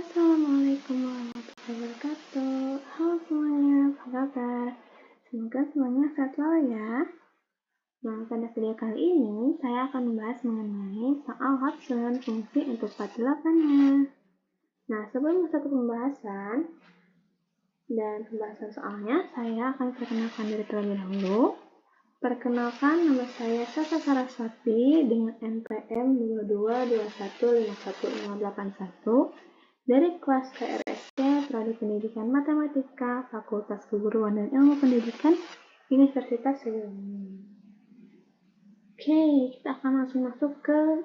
Assalamualaikum warahmatullahi wabarakatuh. Halo semuanya, apa kabar? Semoga semuanya sehat selalu ya. Nah, pada video kali ini saya akan membahas mengenai soal hapus dan fungsi untuk 48-nya. Nah, sebelum masuk ke pembahasan soalnya, saya akan perkenalkan diri terlebih dahulu. Perkenalkan, nama saya Sasa Saraswati dengan NPM 222151581 dari kelas KRST Prodi Pendidikan Matematika Fakultas Keguruan dan Ilmu Pendidikan Universitas Sriwangi. Oke, kita akan langsung masuk ke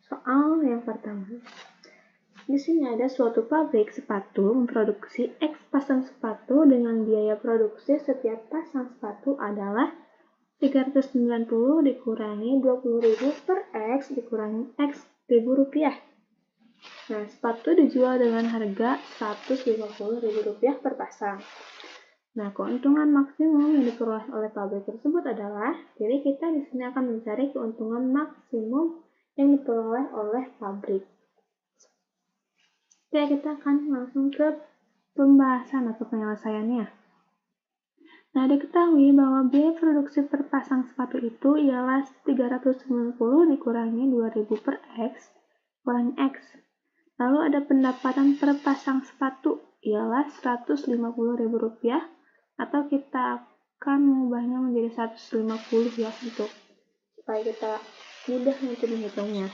soal yang pertama. Di sini ada suatu pabrik sepatu memproduksi X pasang sepatu dengan biaya produksi setiap pasang sepatu adalah 390 dikurangi 20.000 per X dikurangi X ribu rupiah. Nah, sepatu dijual dengan harga Rp150.000 per pasang. Nah, keuntungan maksimum yang diperoleh oleh pabrik tersebut adalah, jadi kita di sini akan mencari keuntungan maksimum yang diperoleh oleh pabrik. Oke, kita akan langsung ke pembahasan atau penyelesaiannya. Nah, diketahui bahwa biaya produksi per pasang sepatu itu ialah 390 dikurangi 2.000 per X kurangi X. Lalu ada pendapatan per pasang sepatu ialah Rp150.000 atau kita akan mengubahnya menjadi 150 ya untuk supaya kita mudah untuk menghitungnya.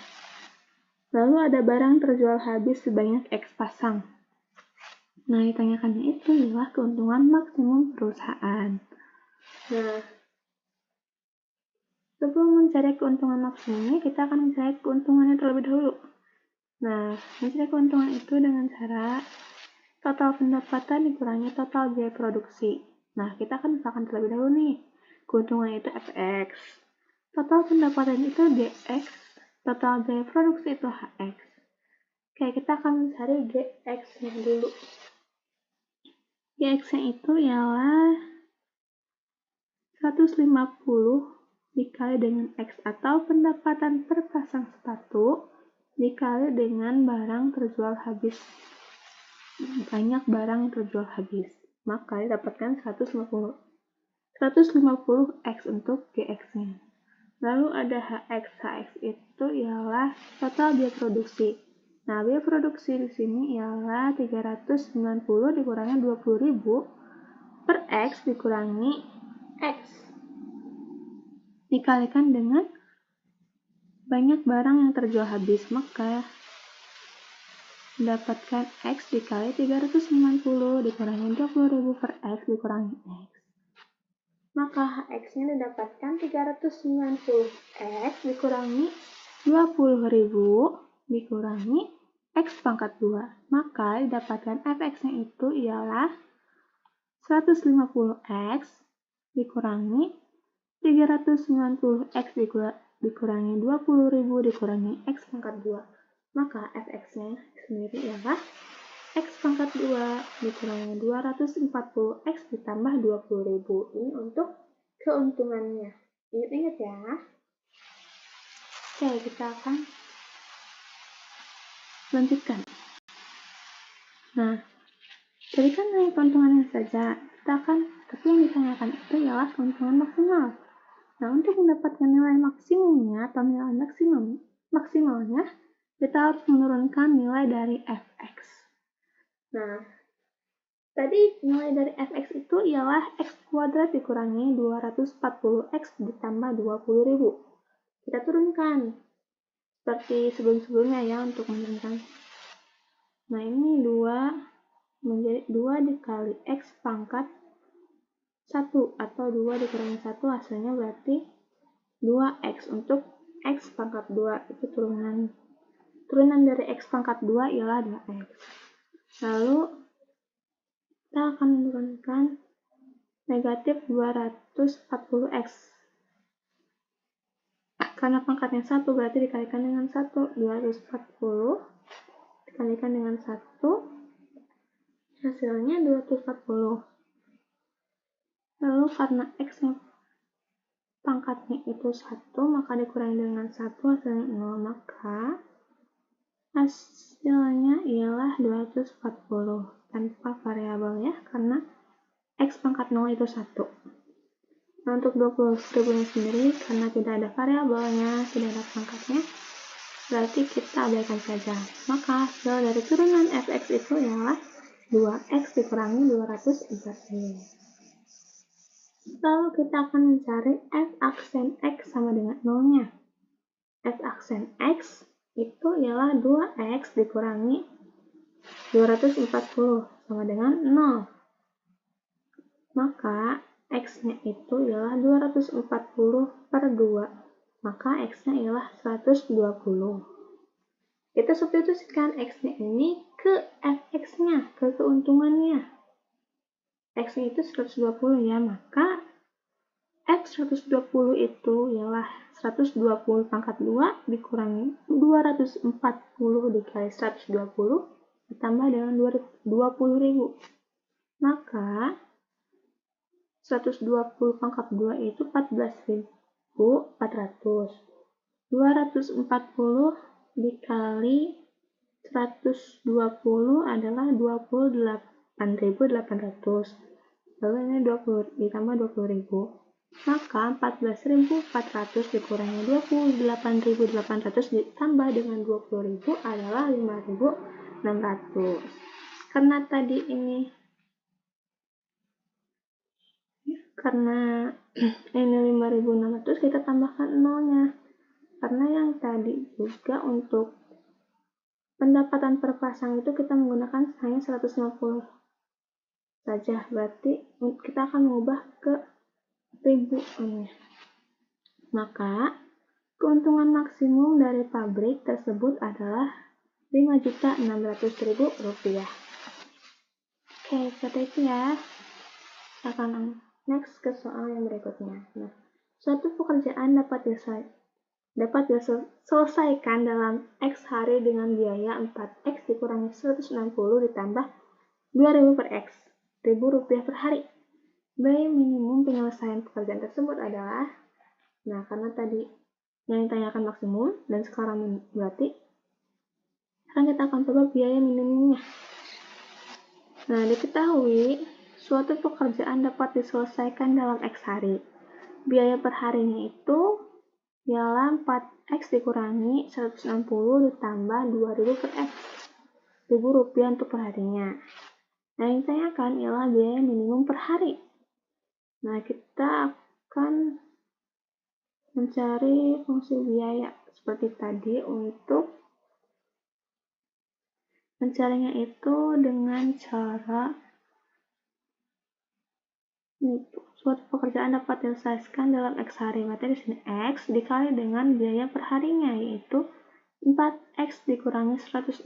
Lalu ada barang terjual habis sebanyak X pasang. Nah, ditanyakannya itu ialah keuntungan maksimum perusahaan. Nah, sebelum mencari keuntungan maksimumnya, kita akan mencari keuntungannya terlebih dahulu. Nah, mencari keuntungan itu dengan cara total pendapatan dikurangi total biaya produksi. Nah, kita akan misalkan terlebih dahulu nih. Keuntungan itu Fx. Total pendapatan itu Dx. Total biaya produksi itu Hx. Oke, kita akan mencari Gx-nya dulu. Gx-nya itu ialah 150 dikali dengan X atau pendapatan per pasang sepatu dikali dengan barang terjual habis. Banyak barang yang terjual habis, maka didapatkan 150 X untuk Gx-nya. Lalu ada Hx. Hx itu ialah total biaya produksi. Nah, biaya produksi di sini ialah 390 dikurangi 20.000 per X dikurangi X. Dikalikan dengan banyak barang yang terjual habis, maka mendapatkan X dikali 390 dikurangi 20.000 per X dikurangi X. Maka X-nya didapatkan 390 X dikurangi 20.000 dikurangi X pangkat 2. Maka didapatkan Fx-nya itu ialah 150 X dikurangi 390 X dikurangi 20.000 dikurangi X pangkat 2. Maka Fx-nya sendiri ialah X pangkat 2 dikurangi 240 X ditambah 20.000. Ini untuk keuntungannya. Ingat-ingat ya. Oke, kita akan lanjutkan. Nah, jadi kan hanya keuntungannya saja. Tapi yang ditanyakan itu ialah keuntungan maksimal. Nah, untuk mendapatkan nilai maksimumnya atau nilai maksimalnya, kita harus menurunkan nilai dari Fx. Nah, tadi nilai dari Fx itu ialah X kuadrat dikurangi 240X ditambah 20.000. Kita turunkan. Seperti sebelum-sebelumnya ya untuk menurunkan. Nah, ini 2 menjadi 2 dikali X pangkat 1 atau 2 dikurangi 1 hasilnya berarti 2X untuk X pangkat 2 itu turunan dari X pangkat 2 ialah 2X. Lalu kita akan menurunkan negatif 240X karena pangkatnya 1 berarti dikalikan dengan 1 240 dikalikan dengan 1 hasilnya 240. Lalu karena X-nya pangkatnya itu 1, maka dikurangi dengan 1 hasilnya 0, maka hasilnya ialah 240 tanpa variabel ya, karena X pangkat 0 itu 1. Nah, untuk 20.000-nya sendiri, karena tidak ada variabelnya, tidak ada pangkatnya, berarti kita abaikan saja. Maka hasil dari turunan fx itu ialah 2x dikurangi 240. Lalu kita akan mencari f aksen x sama dengan 0-nya. F aksen x itu ialah 2x dikurangi 240 sama dengan 0. Maka x-nya itu ialah 240 per 2. Maka x-nya ialah 120. Kita substitusikan x-nya ini ke fx-nya, ke keuntungannya. X-nya itu 120 ya, maka X 120 itu ialah 120 pangkat 2 dikurangi 240 dikali 120 ditambah dengan 20.000. Maka 120 pangkat 2 itu 14.400. 240 dikali 120 adalah 28.800. Lalu ini 20 ditambah 20.000. Maka 14.400 dikurangi 28.800 ditambah dengan 20.000 adalah 5.600. Karena tadi ini ini 5.600, kita tambahkan nolnya. Karena yang tadi juga untuk pendapatan per pasang itu kita menggunakan hanya 150 saja, berarti kita akan mengubah ke ribuannya. Maka keuntungan maksimum dari pabrik tersebut adalah Rp5.600.000. Oke, seperti itu ya. Kita akan next ke soal yang berikutnya. Nah, suatu pekerjaan dapat diselesaikan dalam X hari dengan biaya 4X dikurangi 160 ditambah 2.000 per X, Rp1.000 per hari. Biaya minimum penyelesaian pekerjaan tersebut adalah, nah karena tadi yang ditanyakan maksimum dan sekarang berarti sekarang kita akan coba biaya minimumnya. Nah, diketahui suatu pekerjaan dapat diselesaikan dalam X hari. Biaya per harinya itu ialah 4X dikurangi 160 ditambah 2.000 per X, Rp1.000 untuk per harinya. Nah, yang ditanyakan ialah biaya minimum per hari. Nah, kita akan mencari fungsi biaya seperti tadi. Untuk mencarinya itu dengan cara suatu pekerjaan dapat diselesaikan dalam X hari. Berarti di sini X dikali dengan biaya per harinya, yaitu 4X dikurangi 160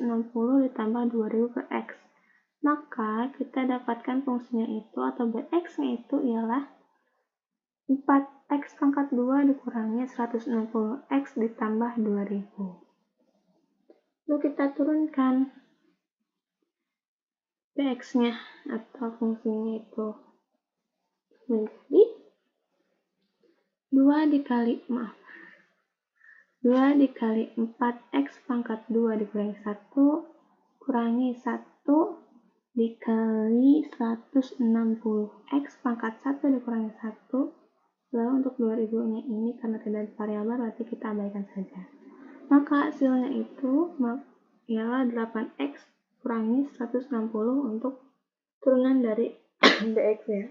ditambah 2.000 per X. Maka kita dapatkan fungsinya itu atau Bx-nya itu ialah 4X pangkat 2 dikurangi 160X ditambah 2.000. Lalu kita turunkan Bx-nya atau fungsinya itu menjadi 2 dikali 4X pangkat 2 dikurangi 1 kurangi 1 dikali 160X pangkat 1 dikurangi 1. Lalu untuk 2.000-nya ini karena tidak ada variabel berarti kita abaikan saja. Maka hasilnya itu ialah 8X kurangi 160 untuk turunan dari Bx ya.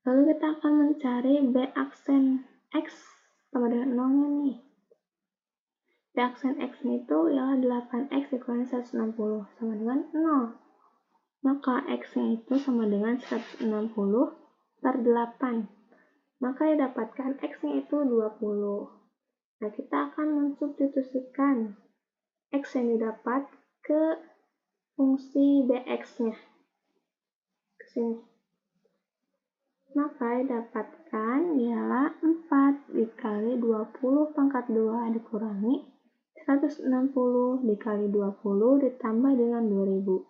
Lalu kita akan mencari B aksen X sama dengan 0-nya nih. B aksen X itu ialah 8X dikurangi 160 sama dengan 0. Maka X-nya itu sama dengan 160 per 8. Maka didapatkan X-nya itu 20. Nah, kita akan mensubstitusikan X yang didapat ke fungsi Bx-nya. Ke sini. Maka didapatkan ialah 4 dikali 20 pangkat 2 dikurangi 160 dikali 20 ditambah dengan 2.000.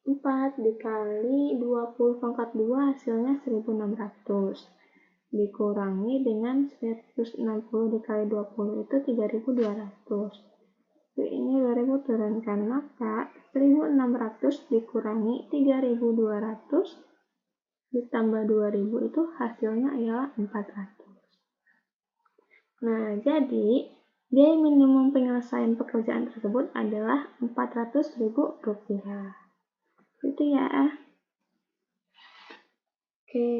4 dikali 20 pangkat 2 hasilnya 1.600. dikurangi dengan 160 dikali 20 itu 3.200. Ini 2000 turunkan, maka 1.600 dikurangi 3.200 ditambah 2.000 itu hasilnya ialah 400. Nah, jadi biaya minimum penyelesaian pekerjaan tersebut adalah Rp400.000. Itu ya. Oke.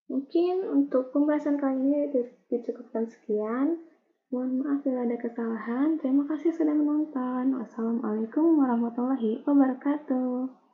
Mungkin untuk pembahasan kali ini dicukupkan sekian. Mohon maaf bila ada kesalahan. Terima kasih sudah menonton. Wassalamualaikum warahmatullahi wabarakatuh.